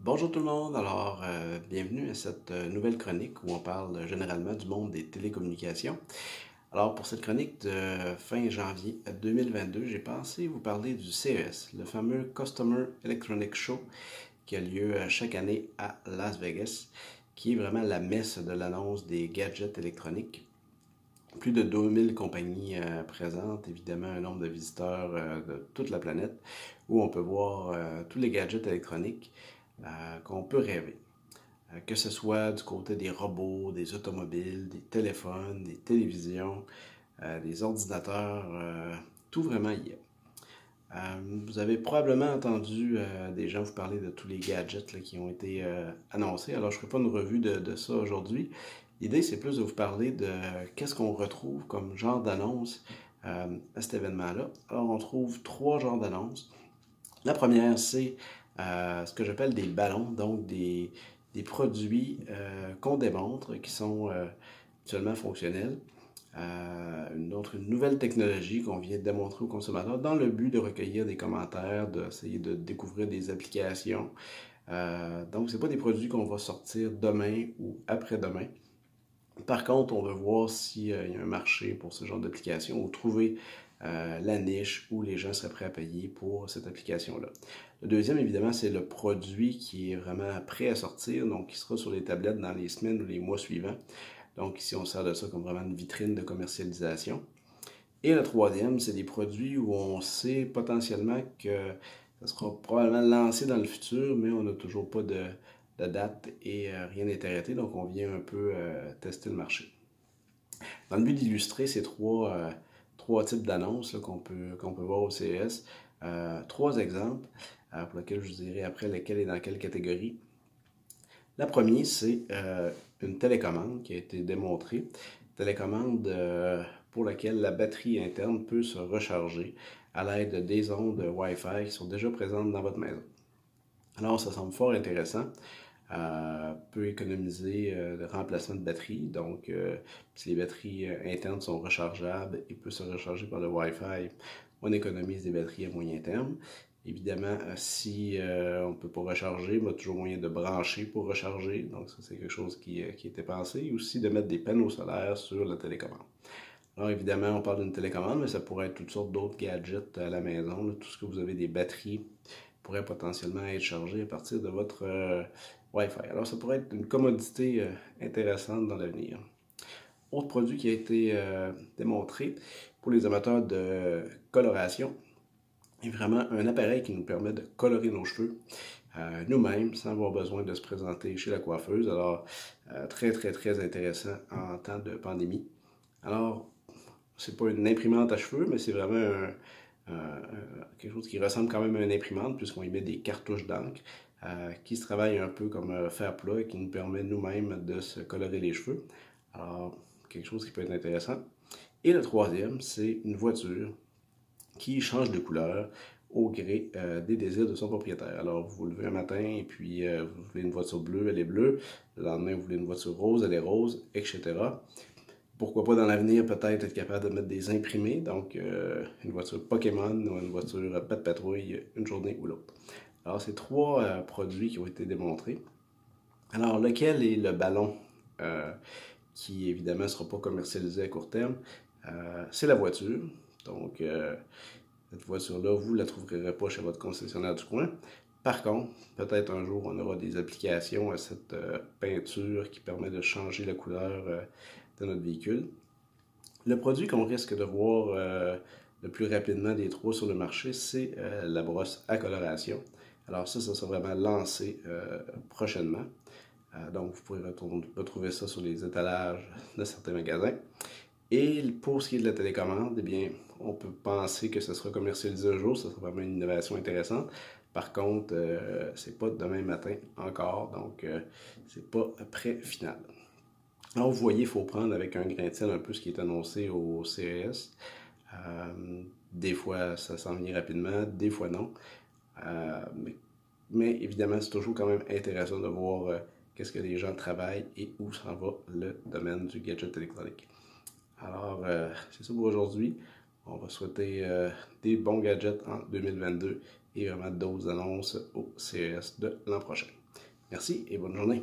Bonjour tout le monde, bienvenue à cette nouvelle chronique où on parle généralement du monde des télécommunications. Alors pour cette chronique de fin janvier 2022, j'ai pensé vous parler du CES, le fameux Customer Electronic Show qui a lieu chaque année à Las Vegas, qui est vraiment la messe de l'annonce des gadgets électroniques. Plus de 2000 compagnies présentes, évidemment un nombre de visiteurs de toute la planète, où on peut voir tous les gadgets électroniques qu'on peut rêver. Que ce soit du côté des robots, des automobiles, des téléphones, des télévisions, des ordinateurs, tout vraiment y est. Vous avez probablement entendu des gens vous parler de tous les gadgets là, qui ont été annoncés. Alors, je ne ferai pas une revue de ça aujourd'hui. L'idée, c'est plus de vous parler de qu'est-ce qu'on retrouve comme genre d'annonce à cet événement-là. Alors, on trouve trois genres d'annonces. La première, c'est ce que j'appelle des ballons, donc des produits qu'on démontre qui sont actuellement fonctionnels. Une nouvelle technologie qu'on vient de démontrer aux consommateurs dans le but de recueillir des commentaires, d'essayer de découvrir des applications. Donc, ce n'est pas des produits qu'on va sortir demain ou après-demain. Par contre, on veut voir s'il y a un marché pour ce genre d'application ou trouver la niche où les gens seraient prêts à payer pour cette application-là. Le deuxième, évidemment, c'est le produit qui est vraiment prêt à sortir, donc qui sera sur les tablettes dans les semaines ou les mois suivants. Donc ici, on sert de ça comme vraiment une vitrine de commercialisation. Et le troisième, c'est des produits où on sait potentiellement que ça sera probablement lancé dans le futur, mais on n'a toujours pas de date et rien n'est arrêté, donc on vient un peu tester le marché. Dans le but d'illustrer ces trois types d'annonces qu'on peut voir au CES, trois exemples pour lesquels je vous dirai après lequel est dans quelle catégorie. La première, c'est une télécommande qui a été démontrée, télécommande pour laquelle la batterie interne peut se recharger à l'aide des ondes Wi-Fi qui sont déjà présentes dans votre maison. Alors, ça semble fort intéressant. Peut économiser le remplacement de batterie. Donc, si les batteries internes sont rechargeables et peuvent se recharger par le Wi-Fi, on économise des batteries à moyen terme. Évidemment, si on ne peut pas recharger, on a toujours moyen de brancher pour recharger. Donc, ça, c'est quelque chose qui était pensé. Et aussi de mettre des panneaux solaires sur la télécommande. Alors, évidemment, on parle d'une télécommande, mais ça pourrait être toutes sortes d'autres gadgets à la maison. Là, tout ce que vous avez des batteries pourrait potentiellement être chargé à partir de votre Wi-Fi. Alors, ça pourrait être une commodité intéressante dans l'avenir. Autre produit qui a été démontré pour les amateurs de coloration est vraiment un appareil qui nous permet de colorer nos cheveux nous-mêmes sans avoir besoin de se présenter chez la coiffeuse. Alors, très intéressant en temps de pandémie. Alors, c'est pas une imprimante à cheveux, mais c'est vraiment quelque chose qui ressemble quand même à une imprimante puisqu'on y met des cartouches d'encre qui se travaillent un peu comme un fer plat et qui nous permet nous-mêmes de se colorer les cheveux. Alors, quelque chose qui peut être intéressant. Et le troisième, c'est une voiture qui change de couleur au gré des désirs de son propriétaire. Alors, vous vous levez un matin et puis vous voulez une voiture bleue, elle est bleue. Le lendemain, vous voulez une voiture rose, elle est rose, etc. Pourquoi pas dans l'avenir peut-être être capable de mettre des imprimés, donc une voiture Pokémon ou une voiture Pat Patrouille une journée ou l'autre. Alors, c'est trois produits qui ont été démontrés. Alors, lequel est le ballon qui, évidemment, ne sera pas commercialisé à court terme? C'est la voiture. Donc, cette voiture-là, vous ne la trouverez pas chez votre concessionnaire du coin. Par contre, peut-être un jour, on aura des applications à cette peinture qui permet de changer la couleur de notre véhicule. Le produit qu'on risque de voir le plus rapidement des trois sur le marché, c'est la brosse à coloration. Alors ça sera vraiment lancé prochainement. Donc vous pourrez retrouver ça sur les étalages de certains magasins. Et pour ce qui est de la télécommande, eh bien, on peut penser que ce sera commercialisé un jour, ça sera vraiment une innovation intéressante. Par contre, c'est pas demain matin encore, donc c'est pas prêt final. Alors, vous voyez, il faut prendre avec un grain de sel un peu ce qui est annoncé au CES. Des fois, ça s'en vient rapidement, des fois non. Mais évidemment, c'est toujours quand même intéressant de voir qu'est-ce que les gens travaillent et où s'en va le domaine du gadget électronique. Alors, c'est ça pour aujourd'hui. On va souhaiter des bons gadgets en 2022 et vraiment d'autres annonces au CES de l'an prochain. Merci et bonne journée.